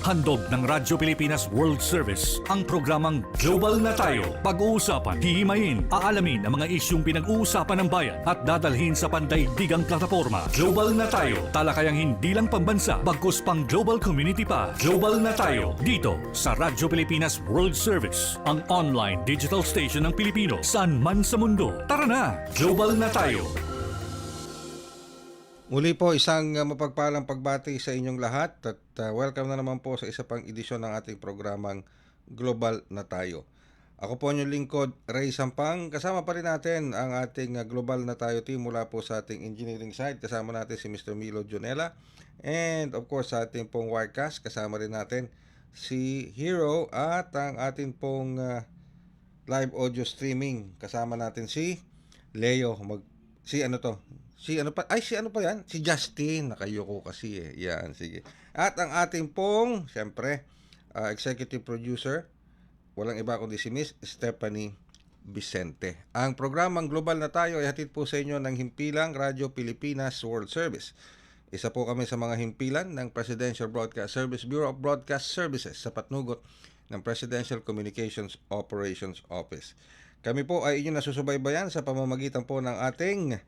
Handog ng Radyo Pilipinas World Service ang programang Global na Tayo. Pag-uusapan, hihimayin, aalamin ang mga isyung pinag-uusapan ng bayan at dadalhin sa pandaigdigang plataforma. Global na Tayo, talakayang hindi lang pambansa, bagkus pang global community pa. Global na Tayo, dito sa Radyo Pilipinas World Service, ang online digital station ng Pilipino saan man sa mundo. Tara na, Global na Tayo! Muli po isang mapagpalang pagbati sa inyong lahat at welcome na naman po sa isa pang edisyon ng ating programang Global na Tayo. Ako po inyong lingkod, Ray Sampang. Kasama pa rin natin ang ating Global na Tayo team mula po sa ating engineering side. Kasama natin si Mr. Milo Jonella. And of course sa ating pong Wirecast, kasama rin natin si Hero at ang ating pong live audio streaming. Kasama natin si Leo. Si Justin. Nakayoko kasi eh. Yan, sige. At ang ating pong, siyempre, executive producer, walang iba kundi si Miss Stephanie Vicente. Ang programang Global na Tayo ay hatid po sa inyo ng Himpilang Radyo Pilipinas World Service. Isa po kami sa mga himpilan ng Presidential Broadcast Service Bureau of Broadcast Services sa patnugot ng Presidential Communications Operations Office. Kami po ay inyong nasusubaybayan sa pamamagitan po ng ating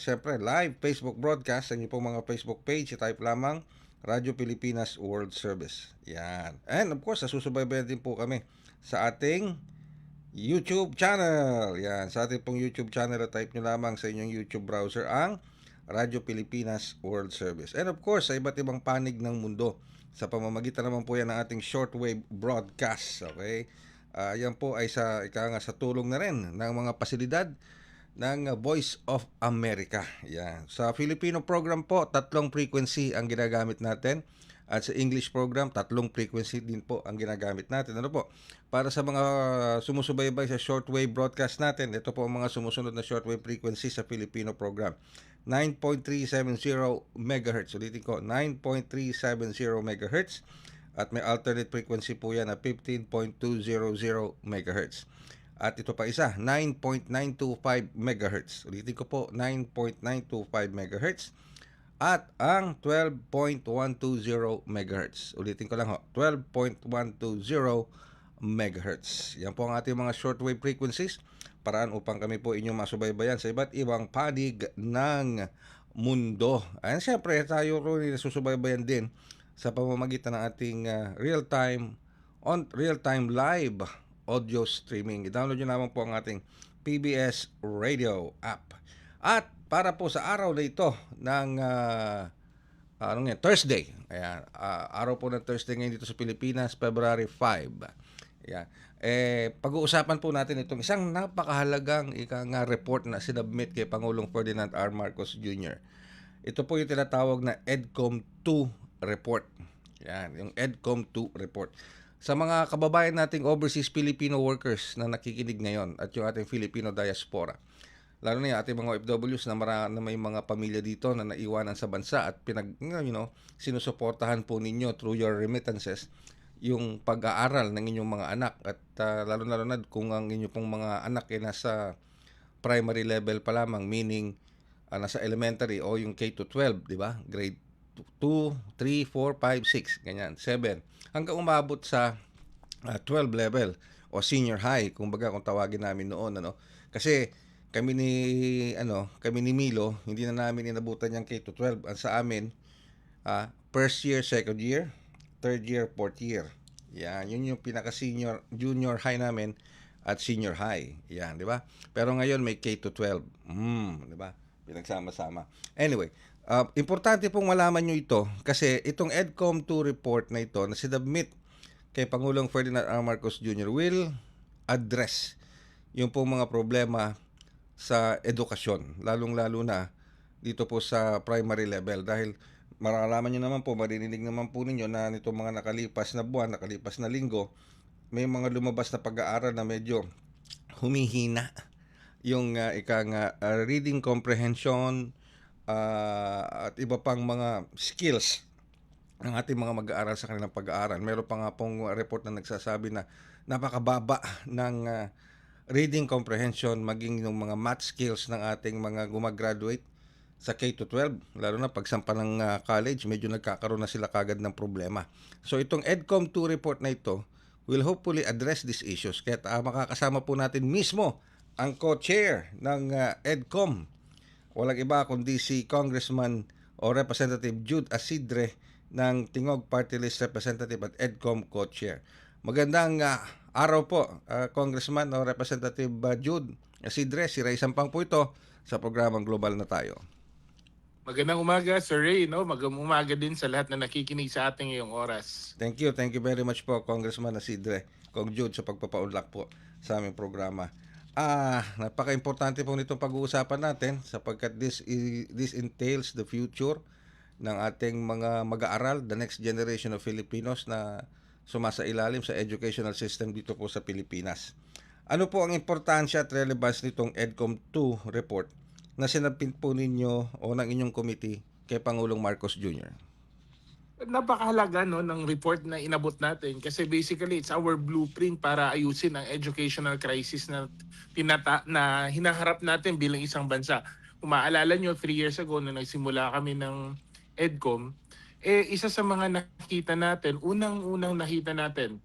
siyempre live Facebook broadcast sa inyo pong mga Facebook page. Type lamang Radyo Pilipinas World Service. Yan. And of course, nasusubaybayan din po kami sa ating YouTube channel. Yan. Sa ating pong YouTube channel, type nyo lamang sa inyong YouTube browser ang Radyo Pilipinas World Service. And of course, sa iba't ibang panig ng mundo. Sa pamamagitan naman po yan ng ating shortwave broadcast. Okay? Yan po ay sa tulong na rin ng mga pasilidad ng Voice of America. Yan. Sa Filipino program po, 3 frequency ang ginagamit natin. At sa English program, 3 frequency din po ang ginagamit natin. Ano po? Para sa mga sumusubaybay sa shortwave broadcast natin, ito po ang mga sumusunod na shortwave frequency sa Filipino program. 9.370 MHz. Ulitin ko, 9.370 MHz. At may alternate frequency po yan na 15.200 MHz. At ito pa isa, 9.925 MHz. Ulitin ko po, 9.925 MHz. At ang 12.120 MHz. Ulitin ko lang ho, 12.120 MHz. Yan po ang ating mga shortwave frequencies. Paraan upang kami po inyong masubaybayan sa iba't ibang panig ng mundo. Ayan, siyempre tayo rin nasusubaybayan din sa pamamagitan ng ating real-time live audio streaming. I-download nyo naman po ang ating PBS Radio app. At para po sa araw na ito ng Thursday. Ayan, araw po ng Thursday ngayon dito sa Pilipinas, February 5. Ayan. Pag-uusapan po natin itong isang napakahalagang report na sinubmit kay Pangulong Ferdinand R. Marcos Jr. Ito po yung tinatawag na EDCOM 2 report. Yan, yung EDCOM 2 report. Sa mga kababayan nating overseas Filipino workers na nakikinig ngayon at yung ating Filipino diaspora, lalo na yung ating mga OFWs na may mga pamilya dito na naiwanan sa bansa at sinusuportahan po ninyo through your remittances yung pag-aaral ng inyong mga anak at lalo na kung ang inyong pong mga anak ay nasa primary level pa lamang, meaning nasa elementary o yung K-12, di ba? Grade 2, 3, 4, 5, 6, ganyan, 7. Hanggang umabot sa 12 level o senior high, kung tawagin namin noon, ano. Kasi kami ni Milo, hindi na namin inabutan yung K-12. Ang sa amin, first year, second year, third year, fourth year. Yan, yun yung pinaka-senior, junior high namin at senior high. Yan, di ba? Pero ngayon may K-12. Di ba? Pinagsama-sama. Anyway, importante pong malaman nyo ito kasi itong EDCOM 2 report na ito na sinubmit kay Pangulong Ferdinand R. Marcos Jr. will address yung pong mga problema sa edukasyon, lalong-lalo na dito po sa primary level dahil maralaman nyo naman po, marinig naman po ninyo na nitong mga nakalipas na buwan, nakalipas na linggo, may mga lumabas na pag-aaral na medyo humihina yung reading comprehension at iba pang mga skills ng ating mga mag-aaral sa kanilang pag-aaral. Meron pa nga pong report na nagsasabi na napakababa ng reading comprehension maging yung mga math skills ng ating mga gumagraduate sa K-12, lalo na pagsampa ng college, medyo nagkakaroon na sila kagad ng problema. So itong EDCOM 2 report na ito will hopefully address these issues. Kaya makakasama po natin mismo ang co-chair ng EDCOM. Walang iba kundi si Congressman o Representative Jude Asidre ng Tingog Party List Representative at EDCOM co-chair. Magandang araw po, Congressman o Representative Jude Asidre. Si Ray Sampang po ito sa programang Global na Tayo. Magandang umaga, Sir Ray. No? Magandang umaga din sa lahat na nakikinig sa ating ngayong oras. Thank you very much po, Congressman Asidre, Kong Jude, sa pagpapaunlak po sa aming programa. Napaka-importante po nitong pag-uusapan natin sapagkat this entails the future ng ating mga mag-aaral, the next generation of Filipinos na sumasailalim sa educational system dito po sa Pilipinas. Ano po ang importansya at relevance nitong EDCOM 2 report na sinabit po ninyo o ng inyong committee kay Pangulong Marcos Jr.? Napakahalaga no, ng report na inabot natin kasi basically it's our blueprint para ayusin ang educational crisis na hinaharap natin bilang isang bansa. Kung maalala nyo, 3 years ago nung nagsimula kami ng EDCOM, isa sa mga nakita natin, unang nakita natin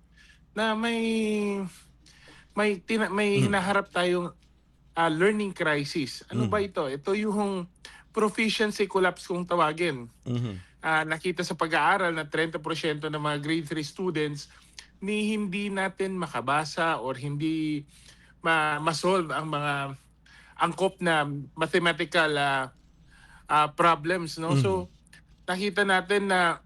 na may hinaharap tayong learning crisis. Ano ba ito? Ito yung proficiency collapse kung tawagin. Nakita sa pag-aaral na 30% ng mga grade 3 students ni hindi natin makabasa or hindi ma-solve ang mga angkop na mathematical problems. No? So, nakita natin na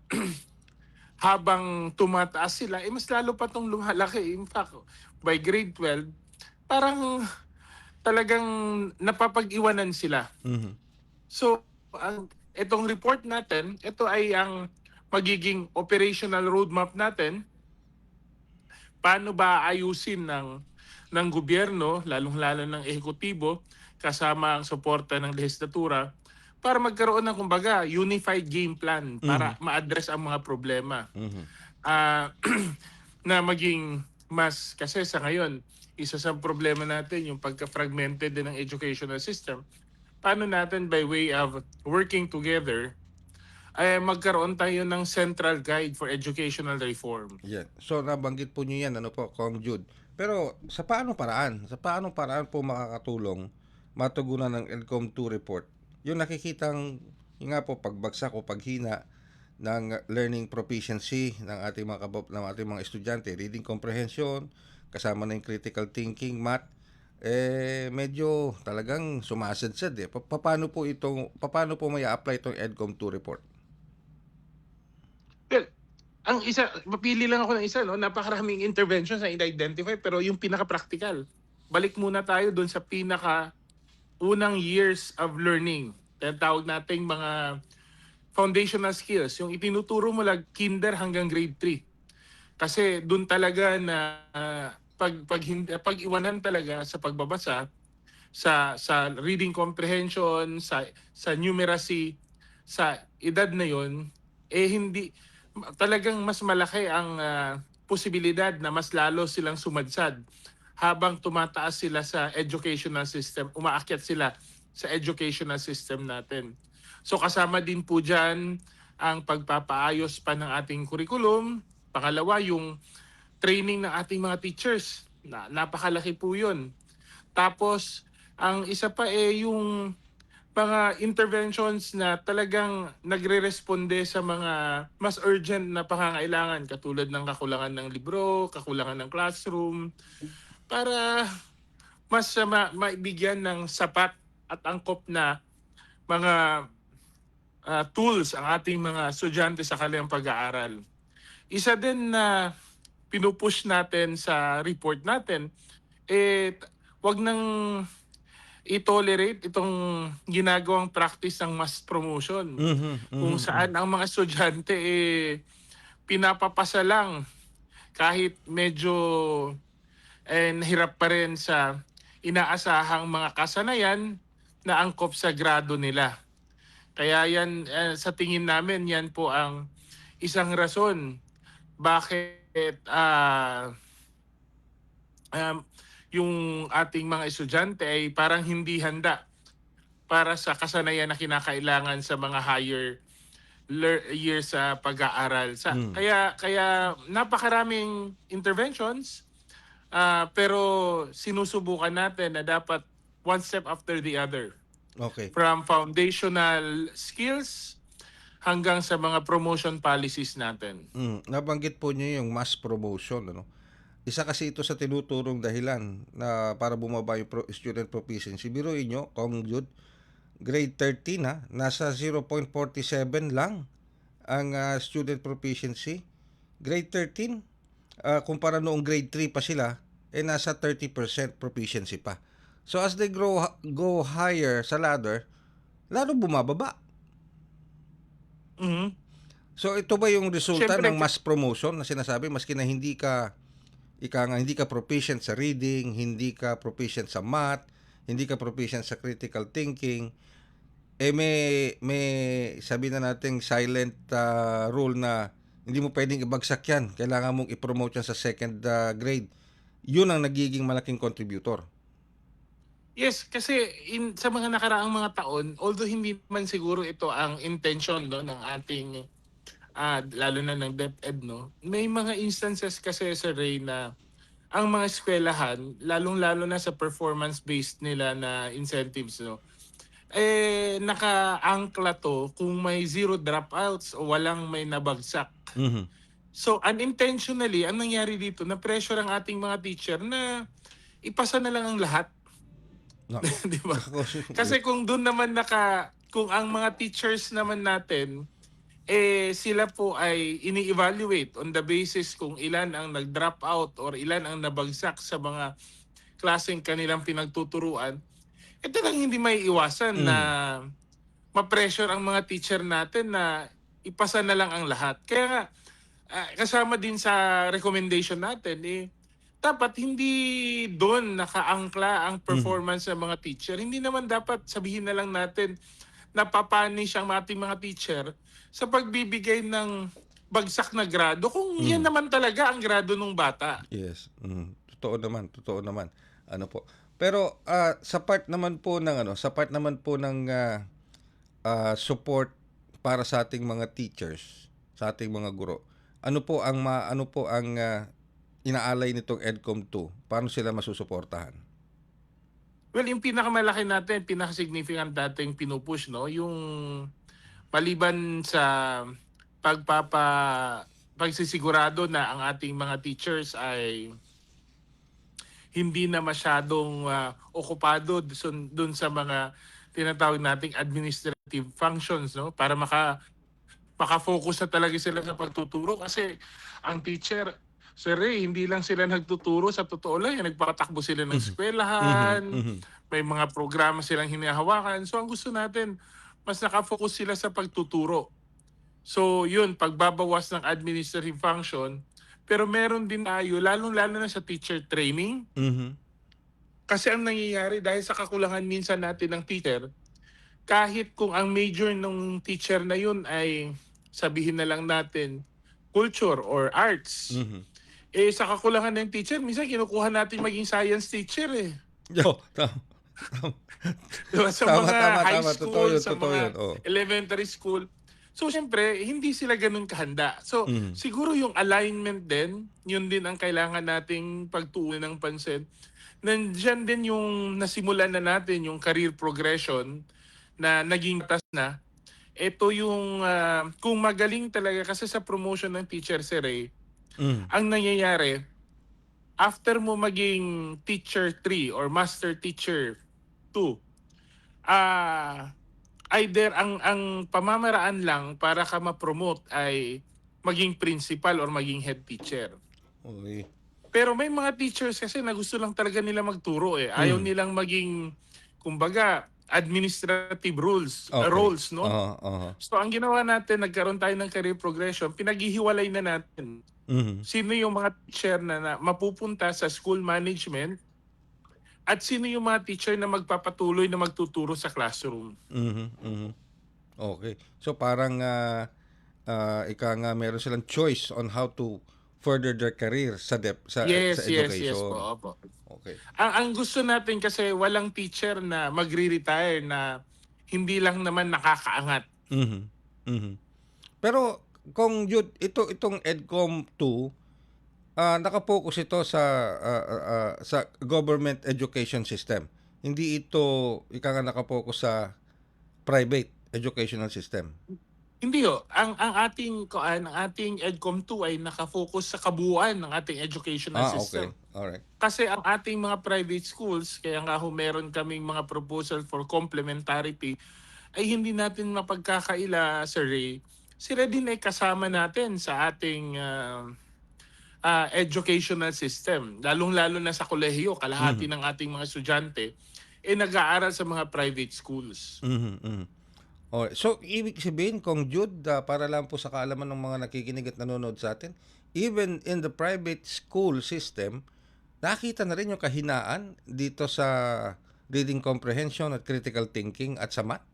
habang tumataas sila, mas lalo pa itong lumalaki. In fact, by grade 12, parang talagang napapag-iwanan sila. So, itong report natin, ito ay ang magiging operational roadmap natin. Paano ba ayusin ng gobyerno, lalong-lalo ng ehekutibo, kasama ang suporta ng lehislatura, para magkaroon ng kumbaga unified game plan para ma-address ang mga problema. Na maging mas, kasi sa ngayon, isa sa problema natin yung pagka-fragmented din ng educational system. Paano natin by way of working together ay magkaroon tayo ng central guide for educational reform. Yeah. So nabanggit po niyo yan, ano po, Kong Jude. Pero sa paanong paraan? Sa paanong paraan po makakatulong matugunan ng EDCOM 2 report yung nakikitang yung nga po pagbagsak o paghina ng learning proficiency ng ating mga estudyante, reading comprehension, kasama na yung critical thinking, math, medyo talagang sumasadsad eh. Paano po may apply itong EDCOM 2 report? Well, ang isa, mapili lang ako ng isa, no? Napakaraming interventions na i-identify, pero yung pinaka-practical. Balik muna tayo doon sa unang years of learning. Tawag nating mga foundational skills, yung itinuturo mo lang kinder hanggang grade 3. Kasi doon talaga na pag-iwanan talaga sa pagbabasa, sa reading comprehension, sa numeracy, sa edad na yon, hindi talagang mas malaki ang posibilidad na mas lalo silang sumadsad habang tumataas sila sa educational system, umaakyat sila sa educational system natin. So kasama din po dyan ang pagpapaayos pa ng ating curriculum. Pangalawa, yung training ng ating mga teachers. Napakalaki po yun. Tapos, ang isa pa yung mga interventions na talagang nagre-responde sa mga mas urgent na pangangailangan katulad ng kakulangan ng libro, kakulangan ng classroom, para mas maibigyan ng sapat at angkop na mga tools ang ating mga estudyante sa kanilang pag-aaral. Isa din na pinupush natin sa report natin, wag nang i-tolerate itong ginagawang practice ng mass promotion. Kung saan ang mga estudyante pinapapasa lang kahit medyo nahirap pa rin sa inaasahang mga kasanayan na angkop sa grado nila. Kaya yan, sa tingin namin, yan po ang isang rason bakit yung ating mga estudyante ay parang hindi handa para sa kasanayan na kinakailangan sa mga higher years sa pag-aaral. Mm. Kaya napakaraming interventions, pero sinusubukan natin na dapat one step after the other. Okay. From foundational skills hanggang sa mga promotion policies natin. Nabanggit po niyo yung mass promotion, ano? Isa kasi ito sa tinuturong dahilan na para bumaba yung student proficiency. Biruin nyo, Kong Jude, grade 13 nasa 0.47 lang ang student proficiency. Grade 13, kumpara noong grade 3 pa sila, nasa 30% proficiency pa. So as they go higher sa ladder, lalo bumababa. Mhm. So ito ba yung resulta Siyempre, ng mass promotion na sinasabi, maski na hindi ka hindi ka proficient sa reading, hindi ka proficient sa math, hindi ka proficient sa critical thinking, may sabi na nating silent rule na hindi mo pwedeng ibagsak yan. Kailangan mong i-promote yan sa second grade. Yun ang nagiging malaking contributor. yes, kasi sa mga nakaraang mga taon, although hindi man siguro ito ang intention, no, ng ating lalo na ng DepEd, no, may mga instances kasi, Sir Ray, na ang mga eskwelahan, lalong-lalo na sa performance-based nila na incentives, no, naka-angkla to kung may zero dropouts o walang may nabagsak. Mhm. So unintentionally, ang nangyari dito, na-pressure ang ating mga teacher na ipasa na lang ang lahat. No. 'Di ba? Kasi kung doon naman kung ang mga teachers naman natin, sila po ay ini-evaluate on the basis kung ilan ang nag-drop out or ilan ang nabagsak sa mga klaseng kanilang pinagtuturuan, ito lang hindi may iwasan na ma-pressure ang mga teacher natin na ipasa na lang ang lahat. Kaya nga, kasama din sa recommendation natin, dapat hindi doon nakaangkla ang performance ng mga teacher. Hindi naman dapat sabihin na lang natin na papanish ang ating mga teacher sa pagbibigay ng bagsak na grado kung yan naman talaga ang grado ng bata. Yes. Totoo naman. Ano po. Pero sa part naman po ng support para sa ating mga teachers, sa ating mga guro. Ano po ang inaalay nitong EDCOM 2? Paano sila masusuportahan? Well, yung pinakamalaki natin, pinaka-significant nating pinupush, no, yung maliban sa pagsisigurado na ang ating mga teachers ay hindi na masyadong okupado dun sa mga tinatawag nating administrative functions, no, para maka-focus na talaga sila sa pagtuturo. Kasi ang teacher, Sir Ray, hindi lang sila nagtuturo, sa totoo lang, nagpapatakbo sila ng eskwelahan, may mga programa silang hinahawakan. So ang gusto natin, mas nakafocus sila sa pagtuturo. So yun, pagbabawas ng administrative function, pero meron din tayo, lalong-lalo na sa teacher training. Kasi ang nangyayari, dahil sa kakulangan minsan natin ng teacher, kahit kung ang major ng teacher na yun ay, sabihin na lang natin, culture or arts, sa kakulangan ng teacher, minsan kinukuha natin maging science teacher Diba? Sa mga high school, sa mga elementary school. So, siyempre, hindi sila ganun kahanda. So, siguro yung alignment din, yun din ang kailangan nating pagtuunan ng pansin. Nandiyan din yung nasimulan na natin, yung career progression na naging tas na. Ito yung, kung magaling talaga, kasi sa promotion ng teacher, Sir Ray, ang nangyayari, after mo maging teacher 3 or master teacher 2, either ang pamamaraan lang para ka ma-promote ay maging principal or maging head teacher. Okay. Pero may mga teachers kasi na gusto lang talaga nila magturo Ayaw nilang maging, kumbaga, administrative roles, no? So ang ginawa natin, nagkaroon tayo ng career progression, pinaghihiwalay na natin. Sino yung mga teacher na mapupunta sa school management at sino yung mga teacher na magpapatuloy na magtuturo sa classroom. Okay. So parang meron silang choice on how to further their career sa education. Yes po. Okay. Ang gusto natin kasi walang teacher na magre-retire na hindi lang naman nakakaangat. Mhm. Mhm. Pero kung Jude, itong EDCOM 2, naka-focus ito sa government education system. Hindi ito ika nga naka-focus sa private educational system. Hindi ho, ang ating EDCOM 2 ay naka-focus sa kabuuan ng ating educational Okay. system. Alright. Kasi ang ating mga private schools, kaya nga ho meron kaming mga proposal for complementarity, ay hindi natin mapagkakaila, Sir Ray. Sila din ay kasama natin sa ating educational system. Lalong-lalo na sa kolehiyo, kalahati ng ating mga estudyante nag-aaral sa mga private schools. Mhm. Mhm. Alright. So, ibig sabihin, kung Jude, para lang po sa kaalaman ng mga nakikinig at nanonood sa atin, even in the private school system, nakita na rin yung kahinaan dito sa reading comprehension at critical thinking at sa math?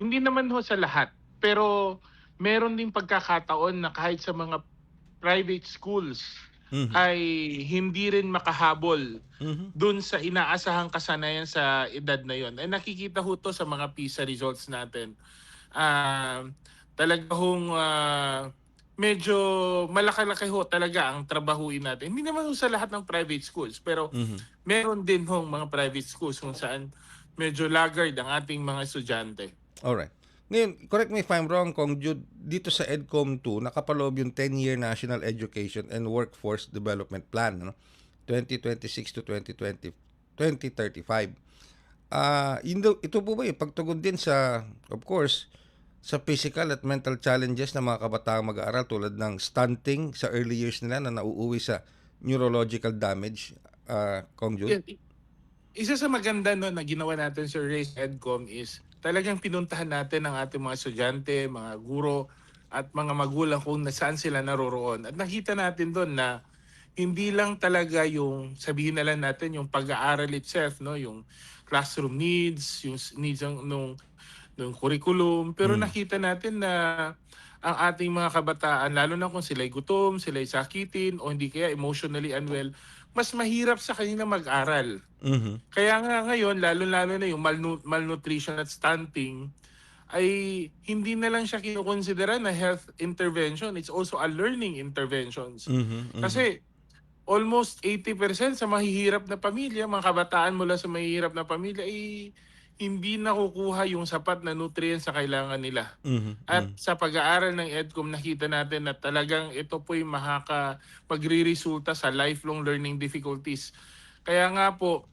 Hindi naman ho sa lahat, pero meron ding pagkakataon na kahit sa mga private schools Mhm. ay hindi rin makahabol Mhm. dun sa inaasahang kasanayan sa edad na yon. Ay nakikita ho to sa mga PISA results natin. Ah, talaga hong medyo malaki-laki ho talaga ang trabahuin natin. Hindi naman ho sa lahat ng private schools, pero Mhm. meron din hong mga private schools kung saan medyo laggard ang ating mga estudyante. Alright. Ngayon, correct me if I'm wrong, Kong Jude, dito sa EDCOM 2, nakapaloob yung 10-year National Education and Workforce Development Plan, ano? 2026 to 2035. Ito po ba yung pagtugon din sa, of course, sa physical at mental challenges ng mga kabataang mag-aaral tulad ng stunting sa early years nila na nauuwi sa neurological damage, Kong Jude? Yan, isa sa maganda no, na ginawa natin sa Race EDCOM is talagang pinuntahan natin ang ating mga estudyante, mga guro, at mga magulang kung saan sila naroroon. At nakita natin doon na hindi lang talaga yung sabihin na lang natin yung pag-aaral itself, no, yung classroom needs, yung needs ng curriculum, pero Mm. nakita natin na ang ating mga kabataan, lalo na kung sila'y gutom, sila'y sakitin, o hindi kaya emotionally unwell, mas mahirap sa kanila mag-aral. Mhm. Kaya nga ngayon, lalo-lalo na yung malnutrition at stunting, ay hindi na lang siya kinukonsidera na health intervention. It's also a learning interventions. Mhm. Mhm. Kasi almost 80% sa mahihirap na pamilya, mga kabataan mula sa mahihirap na pamilya, ay hindi nakukuha yung sapat na nutrients sa kailangan nila. Mhm. At Mhm. sa pag-aaral ng EDCOM, nakita natin na talagang ito po'y magre-resulta sa lifelong learning difficulties. Kaya nga po,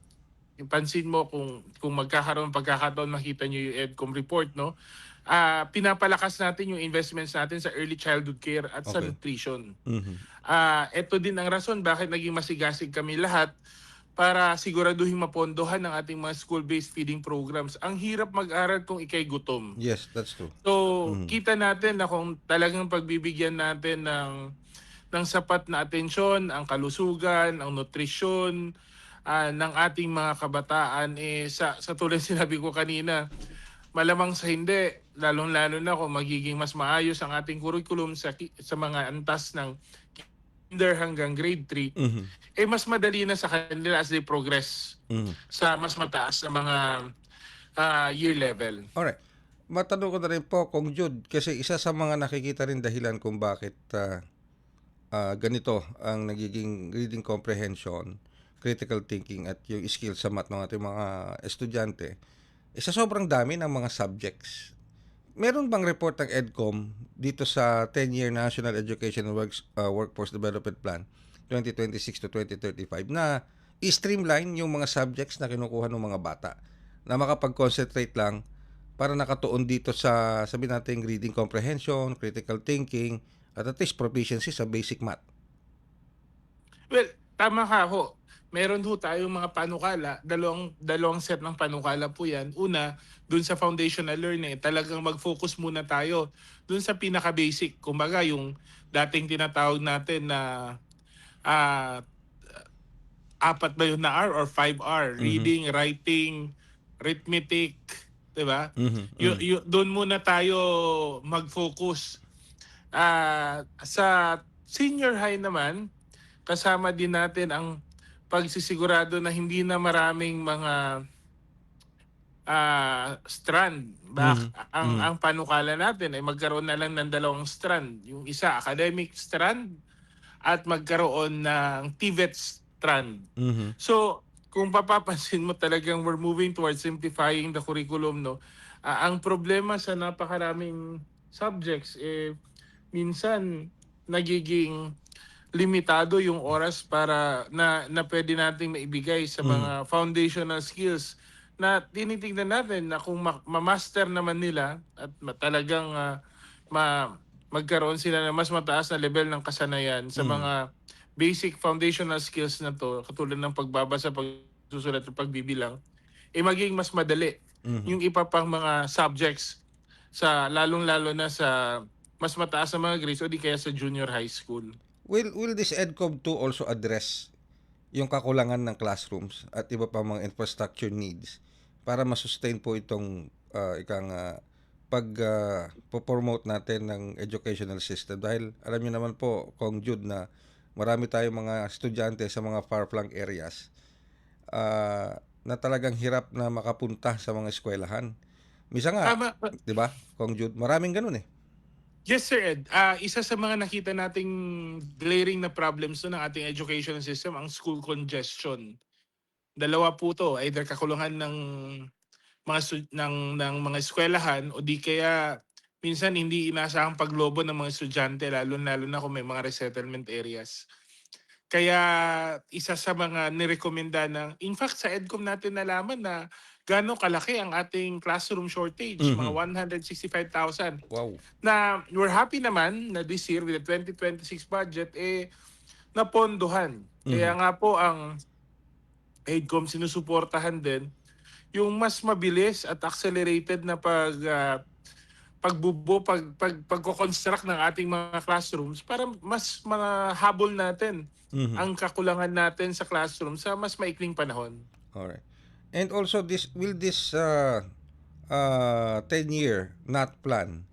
pansin mo kung magkakaroon pagkakataon makita niyo yung EDCOM report, no? Pinapalakas natin yung investments natin sa early childhood care at sa Okay. nutrition. Mhm. Ito din ang rason bakit naging masigasig kami lahat para siguraduhin mapondohan ng ating mga school-based feeding programs. Ang hirap mag-aral kung ikay gutom. Yes, that's true. So, Mhm. kita natin na kung talagang pagbibigyan natin ng sapat na atensyon, ang kalusugan, ang nutrisyon ng ating mga kabataan, sa tulad sinabi ko kanina, malamang sa hindi, lalong-lalo na kung magiging mas maayos ang ating curriculum sa mga antas ng kinder hanggang grade 3, Mhm. mas madali na sa kanila as they progress Mhm. sa mas mataas na mga year level. Alright. Matanong ko na rin po, Kong Jude, kasi isa sa mga nakikita rin dahilan kung bakit ganito ang nagiging reading comprehension, critical thinking at yung skills sa math ng ating mga estudyante, sa sobrang dami ng mga subjects. Meron bang report ng EDCOM dito sa 10-year National Education and Workforce Development Plan 2026 to 2035 na i-streamline yung mga subjects na kinukuha ng mga bata na makapag-concentrate lang para nakatuon dito sa sabi natin reading comprehension, critical thinking at least proficiency sa basic math? Well, tama ka ho. Meron ho tayong mga panukala, dalawang set ng panukala po yan. Una, dun sa foundational learning, talagang mag-focus muna tayo dun sa pinaka-basic. Kumbaga, yung dating tinatawag natin na ah, 4 ba yun na R or 5 R? Mhm. Reading, writing, arithmetic, di ba? Mhm. Mhm. Doon muna tayo mag-focus. Sa senior high naman, kasama din natin ang pagsisigurado na hindi na maraming mga strand. Mhm. Mhm. Ang panukala natin ay magkaroon na lang ng dalawang strand. Yung isa, academic strand, at magkaroon ng TVET strand. Mhm. So, kung papapansin mo talagang we're moving towards simplifying the curriculum, no? Ang problema sa napakaraming subjects, minsan nagiging limitado yung oras para na pwede nating maibigay sa Mhm. mga foundational skills na tinitingnan natin na kung ma-master naman nila at talagang magkaroon sila ng mas mataas na level ng kasanayan sa Mhm. mga basic foundational skills na to, katulad ng pagbabasa, pagsusulat at pagbibilang, maging mas madali Mhm. yung iba pang mga subjects, sa lalong-lalo na sa mas mataas na mga grades o di kaya sa junior high school. Will this EDCOM 2 also address yung kakulangan ng classrooms at iba pa mga infrastructure needs para masustain po itong ikang promote natin ng educational system, dahil alam niyo naman po, Kong Jude, na marami tayong mga estudyante sa mga far-flung areas na talagang hirap na makapunta sa mga eskwelahan. Misa nga, Tama. 'di ba, Kong Jude, maraming ganun eh. Yes, Sir Ed. Isa sa mga nakita nating glaring na problems no ng ating education system, ang school congestion. Dalawa po 'to, either kakulangan ng ng mga eskwelahan o di kaya minsan hindi inaasahang paglobo ng mga estudyante, lalo-lalo na kung may mga resettlement areas. Kaya isa sa mga nirekomenda ng, in fact sa EDCOM natin nalaman na gaano kalaki ang ating classroom shortage, mga Mhm. 165,000. Wow. Na we're happy naman na this year with the 2026 budget, napondohan. Kaya Mhm. nga po ang EDCOM sinusuportahan din yung mas mabilis at accelerated na pagko-construct ng ating mga classrooms para mas mahabol natin Mhm. ang kakulangan natin sa classroom sa mas maikling panahon. Alright. And also, this 10-year not plan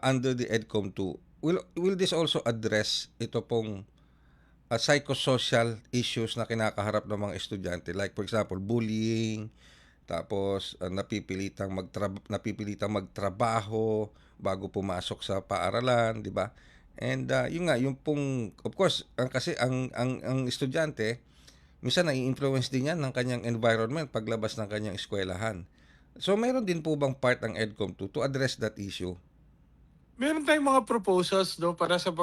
under the EDCOM 2, will this also address ito pong psychosocial issues na kinakaharap ng mga estudyante, like for example bullying, tapos napipilitang magtrabaho bago pumasok sa paaralan, 'di ba? And yun nga, yung pong, of course, kasi ang estudyante minsan nai-influence din yan ng kanyang environment paglabas ng kanyang eskwelahan. So mayroon din po bang part ng EDCOM 2 to address that issue? Meron tayong mga proposals, no, para sa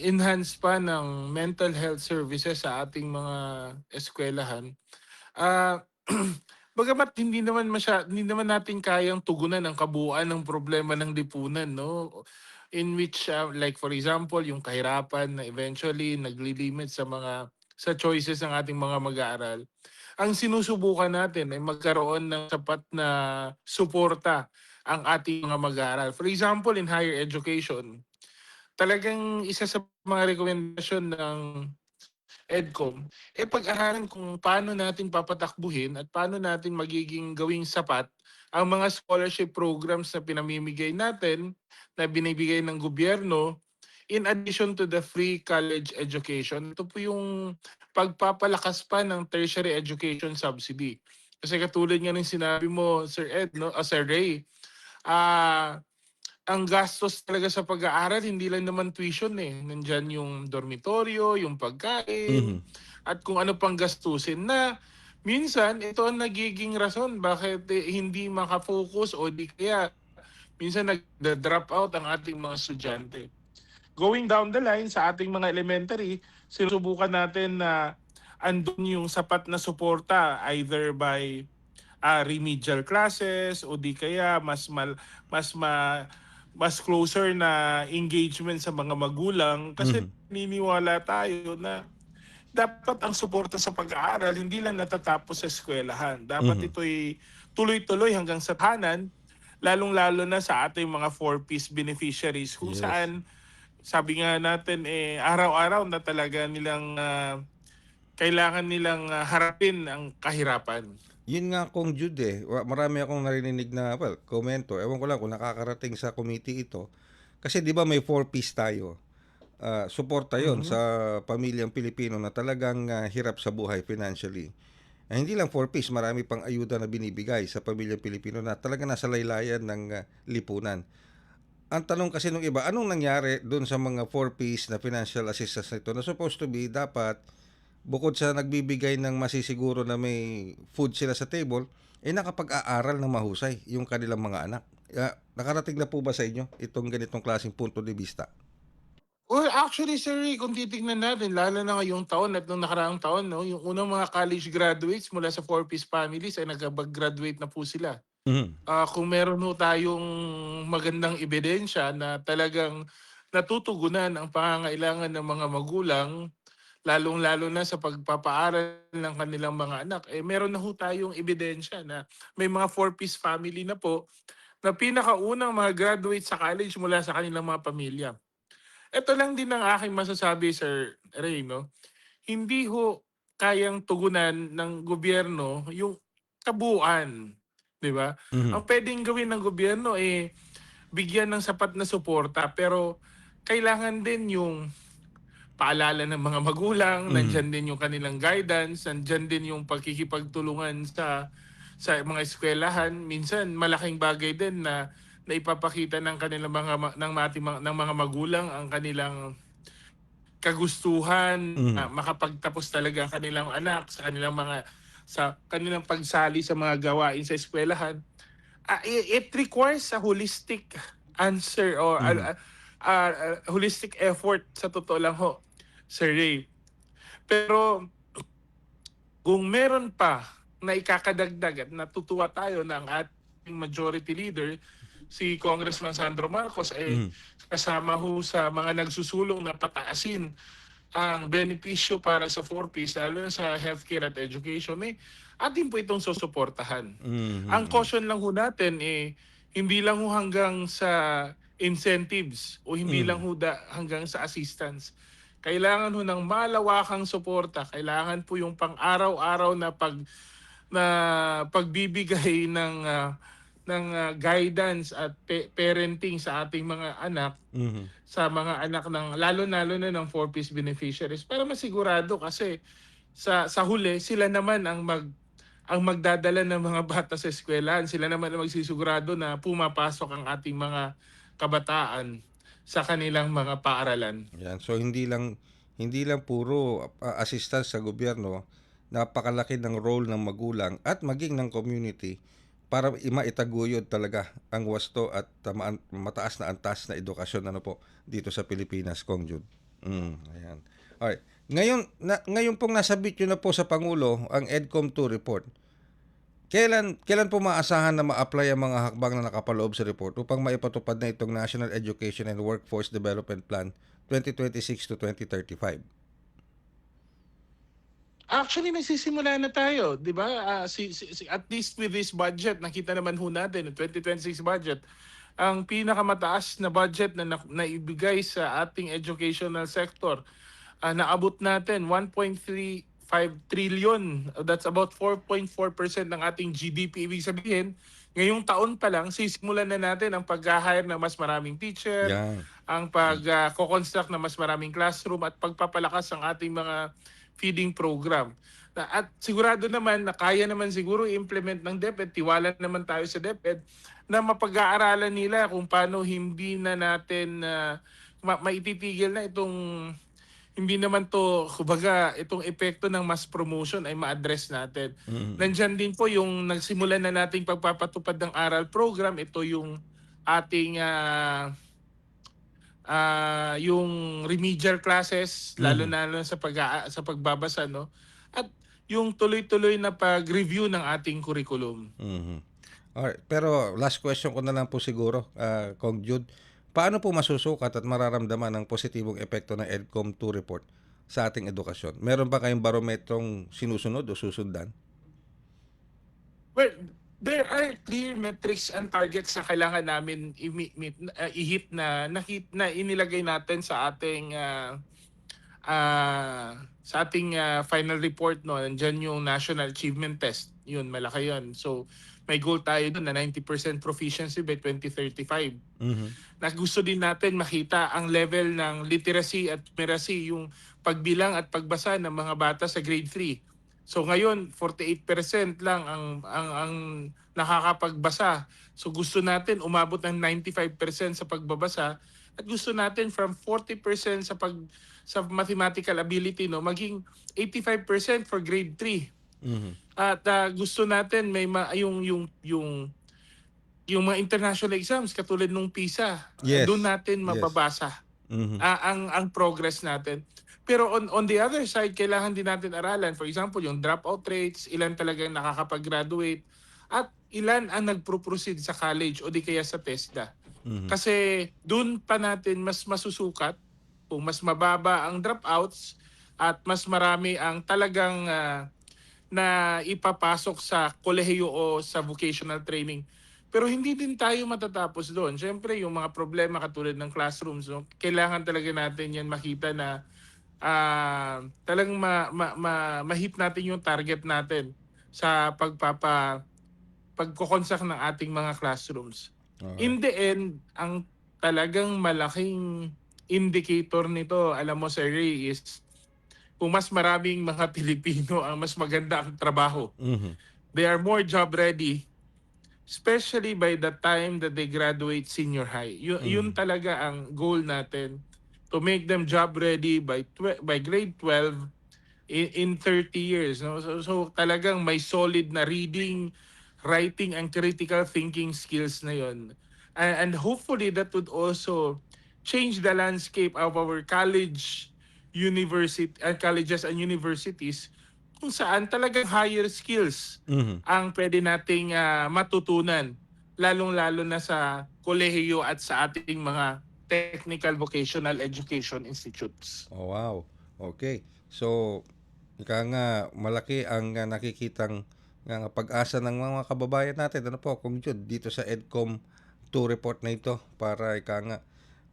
enhance pa ng mental health services sa ating mga eskwelahan. Ah, Bagamat hindi naman natin kayang tugunan ang kabuuan ng problema ng lipunan, no? In which like for example, yung kahirapan na eventually naglilimit sa choices ng ating mga mag-aaral. Ang sinusubukan natin ay magkaroon ng sapat na suporta ang ating mga mag-aaral. For example, in higher education, talagang isa sa mga rekomendasyon ng EDCOM, pag-aralan kung paano natin papatakbuhin at paano natin magiging gawing sapat ang mga scholarship programs na pinamimigay natin, na binibigay ng gobyerno, in addition to the free college education. Ito po yung pagpapalakas pa ng tertiary education subsidy. Kasi katulad nga ng sinabi mo, Sir Ed, no? Sir Ray, ah ang gastos talaga sa pag-aaral hindi lang naman tuition eh. Nandiyan yung dormitoryo, yung pagkain, Mhm. at kung ano pang gastusin na minsan ito ang nagiging rason bakit hindi makafocus o di kaya minsan nag-drop out ang ating mga estudyante. Going down the line sa ating mga elementary, sinusubukan natin na andun yung sapat na suporta either by remedial classes o di kaya mas ma, mas closer na engagement sa mga magulang, kasi Mhm. naniniwala tayo na dapat ang suporta sa pag-aaral hindi lang natatapos sa eskwelahan. Dapat Mhm. ito'y tuloy-tuloy hanggang sa tahanan, lalong-lalo na sa ating mga four-piece beneficiaries kung Yes. saan sabi nga natin araw-araw na talaga nilang kailangan nilang harapin ang kahirapan. Yun nga, Kong Jude, marami akong narinig na, well, komento. Ewan ko lang kung nakakarating sa committee ito. Kasi 'di ba may four-piece tayo. Suporta 'yon sa Mhm. pamilyang Pilipino na talagang hirap sa buhay financially. Hindi lang 4Ps, marami pang ayuda na binibigay sa pamilyang Pilipino na talaga nasa laylayan ng lipunan. Ang tanong kasi nung iba, anong nangyari doon sa mga 4Ps na financial assistance nito na supposed to be dapat bukod sa nagbibigay ng masisiguro na may food sila sa table, nakapag-aaral ng mahusay yung kanilang mga anak. Nakarating na po ba sa inyo itong ganitong klaseng punto de vista? Well, actually, sir, kung titignan natin, lalo na ngayong taon at nung nakaraang taon, no, yung unang mga college graduates mula sa four-piece families ay nag-graduate na po sila. Mhm. Kung meron ho tayong magandang ebidensya na talagang natutugunan ang pangangailangan ng mga magulang, lalong-lalo na sa pagpapaaral ng kanilang mga anak, meron na ho tayong ebidensya na may mga four-piece family na po na pinakaunang mga graduate sa college mula sa kanilang mga pamilya. Ito lang din ang aking masasabi, Sir Ray, no? Hindi ho kayang tugunan ng gobyerno yung kabuuan, 'di ba? Mhm. Ang pwedeng gawin ng gobyerno bigyan ng sapat na suporta pero kailangan din yung paalala ng mga magulang, Mhm. nandiyan din yung kanilang guidance, nandiyan din yung pagkikipagtulungan sa mga eskwelahan. Minsan malaking bagay din na naipapakita ng kanilang ng mga magulang ang kanilang kagustuhan Mhm. na makapagtapos talaga ang kanilang anak sa kanilang pagsali sa mga gawain sa eskwelahan. It requires a holistic answer or Mhm. holistic effort sa totoo lang ho, Sir Ray. Pero kung meron pa na ikakadagdag at natutuwa tayo ng ating majority leader, si Congressman Sandro Marcos, Mhm. kasama ho sa mga nagsusulong na pataasin ang benepisyo para sa 4Ps, lalo na sa healthcare at education, atin po itong susuportahan. Ang Mhm. caution lang ho natin, hindi lang ho hanggang sa incentives o hindi lang Mhm. ho hanggang sa assistance. Kailangan ho ng malawakang suporta. Kailangan po yung pang-araw-araw na pagbibigay ng guidance at parenting sa ating mga anak, Mhm. sa mga anak ng lalo-lalo na ng 4Ps beneficiaries para masigurado kasi sa huli sila naman ang magdadala ng mga bata sa eskwelahan. Sila naman ang magsisigurado na pumapasok ang ating mga kabataan sa kanilang mga paaralan. Yan. So hindi lang puro assistance sa gobyerno, napakalaki ng role ng magulang at maging ng community para maitaguyod talaga ang wasto at mataas na antas na edukasyon dito sa Pilipinas, Kong Jude. Ayan. Alright. Ngayon pong nasabit yun na po sa Pangulo ang EDCOM 2 report. Kailan po maasahan na ma-apply ang mga hakbang na nakapaloob sa report upang maipatupad na itong National Education and Workforce Development Plan 2026 to 2035? Actually, nagsisimula na tayo, 'di ba? At least with this budget, nakita naman ho natin, yung 2026 budget, ang pinakamataas na budget na naibigay sa ating educational sector, naabot natin 1.35 trillion. That's about 4.4% ng ating GDP. Ibig sabihin, ngayong taon pa lang, sisimulan na natin ang pag-hire ng mas maraming teacher, Yan. ang pag-construct ng mas maraming classroom at pagpapalakas ng ating mga feeding program. At sigurado naman na kaya naman siguro i-implement ng DepEd, tiwala naman tayo sa DepEd, na mapag-aaralan nila kung paano hindi na natin maititigil na itong hindi naman to, kumbaga, itong epekto ng mass promotion ay ma-address natin. Mhm. Nandyan din po yung nagsimulan na nating pagpapatupad ng aral program. Ito yung ating yung remedial classes, lalo Mhm. na sa pagbabasa, no? At yung tuloy-tuloy na pag-review ng ating curriculum. Mhm. Alright, pero last question ko na lang po siguro, Kong Jude. Paano po masusukat at mararamdaman ang positibong epekto ng EDCOM 2 report sa ating edukasyon? Meron ba kayong barometrong sinusunod o susundan? Well, there are clear metrics and targets na kailangan namin i-hit na inilagay natin sa ating final report, no. Nandiyan yung National Achievement Test. Yun, malaki yun. So, may goal tayo doon na 90% proficiency by 2035. Mhm. Na gusto din natin makita ang level ng literacy at numeracy, yung pagbilang at pagbasa ng mga bata sa grade 3 So ngayon 48% lang ang nakakapagbasa. So gusto natin umabot ng 95% sa pagbabasa at gusto natin from 40% sa mathematical ability no maging 85% for grade 3. Mhm. At gusto natin may yung mga international exams katulad nung PISA, doon Yes. natin Yes. mababasa Mhm. ang progress natin. Pero on the other side, kailangan din natin aralan. For example, yung dropout rates, ilan talagang nakakapag-graduate, at ilan ang nagpro-proceed sa college o di kaya sa TESDA. Mhm. Kasi doon pa natin mas masusukat kung mas mababa ang dropouts at mas marami ang talagang na ipapasok sa kolehiyo o sa vocational training. Pero hindi din tayo matatapos doon. Siyempre, yung mga problema katulad ng classrooms, no, kailangan talaga natin yan makita na talagang ma-hit natin yung target natin sa pagkokonsak ng ating mga classrooms. Alright. In the end, ang talagang malaking indicator nito, alam mo Sir Ray, is kung mas maraming mga Pilipino ang mas maganda ang trabaho. Mhm. They are more job ready, especially by the time that they graduate senior high. Yun Mhm. talaga ang goal natin, to make them job ready by grade 12 in 30 years. No? So talagang may solid na reading, writing, and critical thinking skills na yun. And hopefully that would also change the landscape of our colleges and universities kung saan talagang higher skills Mhm. ang pwede nating matutunan, lalong-lalo na sa kolehiyo at sa ating mga technical vocational education institutes. Oh, wow. Okay. So, ika nga malaki ang nakikitang nga pag-asa ng mga kababayan natin. Ano po, Kung Jude, dito sa EDCOM 2 report na ito para ika nga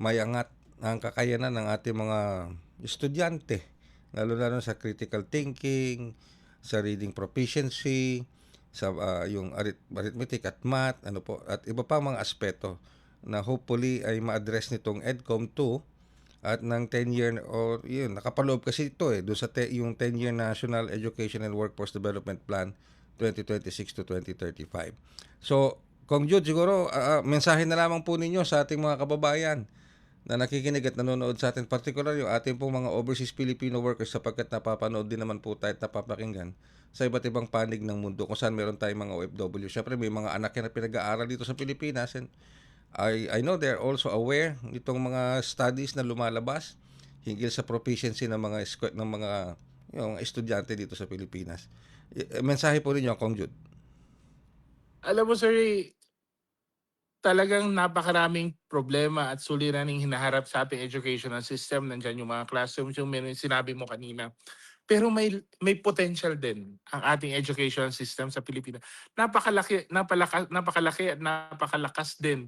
mayangat ang kakayanan ng ating mga estudyante, lalo-lalo sa critical thinking, sa reading proficiency, sa yung arithmetic at math, ano po, at iba pa mga aspeto na hopefully ay ma-address nitong EDCOM 2 at ng 10-year or yun, nakapaloob kasi ito doon sa yung 10-year National Education and Workforce Development Plan 2026 to 2035. So, Kong Jude, siguro mensahe na lamang po ninyo sa ating mga kababayan na nakikinig at nanonood sa atin, particular yung ating pong mga overseas Filipino workers, sapagkat napapanood din naman po tayo at napapakinggan sa iba't ibang panig ng mundo kung saan meron tayong mga OFW. Syempre may mga anak yan na pinag-aaral dito sa Pilipinas, and I know they're also aware nitong mga studies na lumalabas hinggil sa proficiency ng mga yung estudyante dito sa Pilipinas. Mensahe po ninyo, Kong Jude. Alam mo Sir, talagang napakaraming problema at suliraning hinaharap sa ating educational system. Nandiyan yung mga classrooms, yung sinabi mo kanina. Pero may potential din ang ating education system sa Pilipinas. Napakalaki at napakalakas din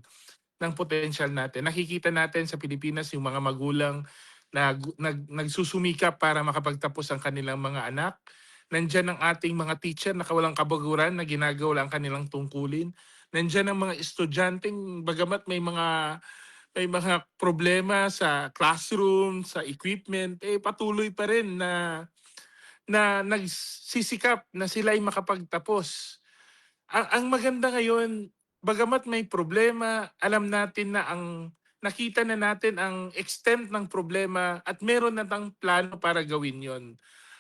ng potential natin. Nakikita natin sa Pilipinas yung mga magulang na nagsusumikap para makapagtapos ang kanilang mga anak. Nandiyan ang ating mga teacher na kawalang kabaguran na ginagawa ang kanilang tungkulin. Nandiyan ang mga estudyanteng bagamat may mga problema sa classroom, sa equipment, patuloy pa rin na nagsisikap na sila ay makapagtapos. Ang maganda ngayon, bagamat may problema, alam natin na nakita na natin ang extent ng problema at meron na tayong plano para gawin yon.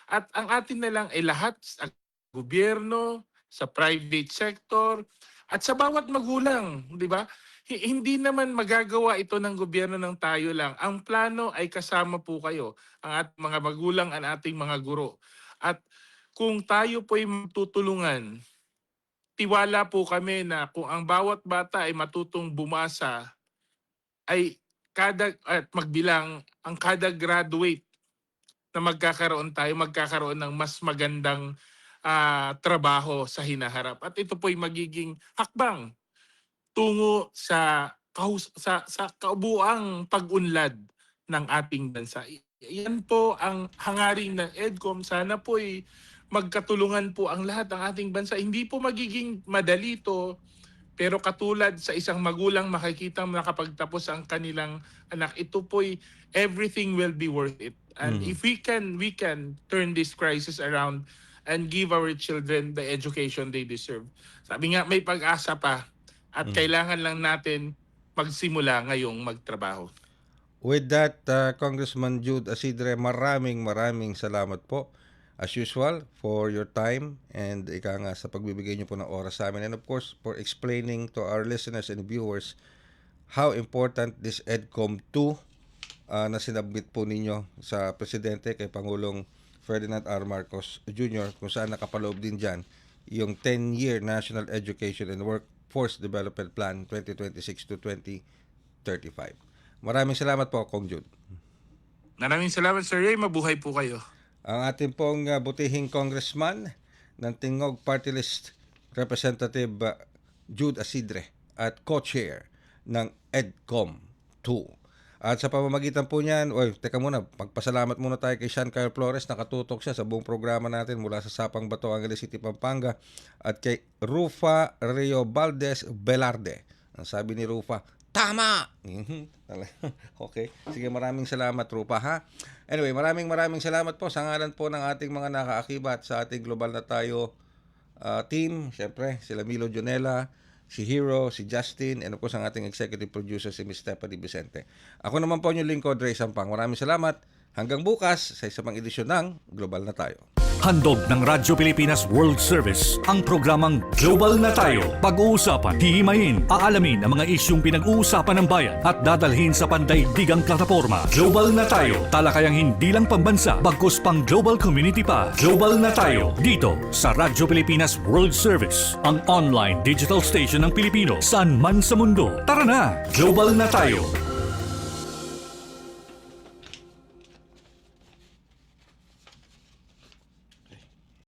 At ang atin na lang ay lahat sa gobyerno, sa private sector, at sa bawat magulang, di ba? Hindi naman magagawa ito ng gobyerno ng tayo lang. Ang plano ay kasama po kayo, ang ating mga magulang, ang ating mga guro. At kung tayo po ay matutulungan, tiwala po kami na kung ang bawat bata ay matutong bumasa, ay magbilang, ang kada graduate na magkakaroon ng mas magandang trabaho sa hinaharap. At ito po ay magiging hakbang tungo sa kaubuang pag-unlad ng ating bansa. Yan po ang hangarin ng EDCOM. Sana po ay magkatulungan po ang lahat ng ating bansa. Hindi po magiging madali ito, pero katulad sa isang magulang makikita nakapagtapos ang kanilang anak, ito po'y everything will be worth it. And if we can turn this crisis around, and give our children the education they deserve. Sabi nga, may pag-asa pa at kailangan lang natin magsimula ngayong magtrabaho. With that, Congressman Jude Asidre, maraming salamat po as usual for your time and ika nga sa pagbibigay niyo po ng oras sa amin, and of course for explaining to our listeners and viewers how important this EDCOM 2 na sinabmit po ninyo sa Presidente kay Pangulong Ferdinand R. Marcos Jr. kung saan nakapaloob din dyan yung 10-year National Education and Workforce Development Plan 2026 to 2035. Maraming salamat po, Kong Jude. Maraming salamat, Sir Ray. Mabuhay po kayo. Ang ating pong butihing congressman ng Tingog Party List, Representative Jude Asidre at co-chair ng EDCOM 2. At sa pamamagitan po niyan, teka muna, pagpasalamat muna tayo kay Sean Kyle Flores, nakatutok siya sa buong programa natin mula sa Sapang Bato, Angeles City, Pampanga, at kay Rufa Rio Valdez Velarde. Ang sabi ni Rufa, tama! Okay. Sige, maraming salamat, Rupa, ha? Anyway, maraming salamat po sa ngalan po ng ating mga nakaakibat sa ating Global na Tayo team. Siyempre, sila Milo Jonela, si Hero, si Justin, and of course ang ating executive producer si Ms. Stephanie Vicente. Ako naman po yung lingkod, Ray Sampang. Maraming salamat. Hanggang bukas sa isa pang edisyon ng Global na Tayo. Handog ng Radyo Pilipinas World Service ang programang Global na Tayo. Pag-uusapan, hihimayin, aalamin ang mga isyung pinag-uusapan ng bayan at dadalhin sa pandaigdigang plataforma. Global na Tayo, talakayang hindi lang pambansa, bagkus pang global community pa. Global na Tayo, dito sa Radyo Pilipinas World Service, ang online digital station ng Pilipino saan man sa mundo. Tara na, Global na Tayo.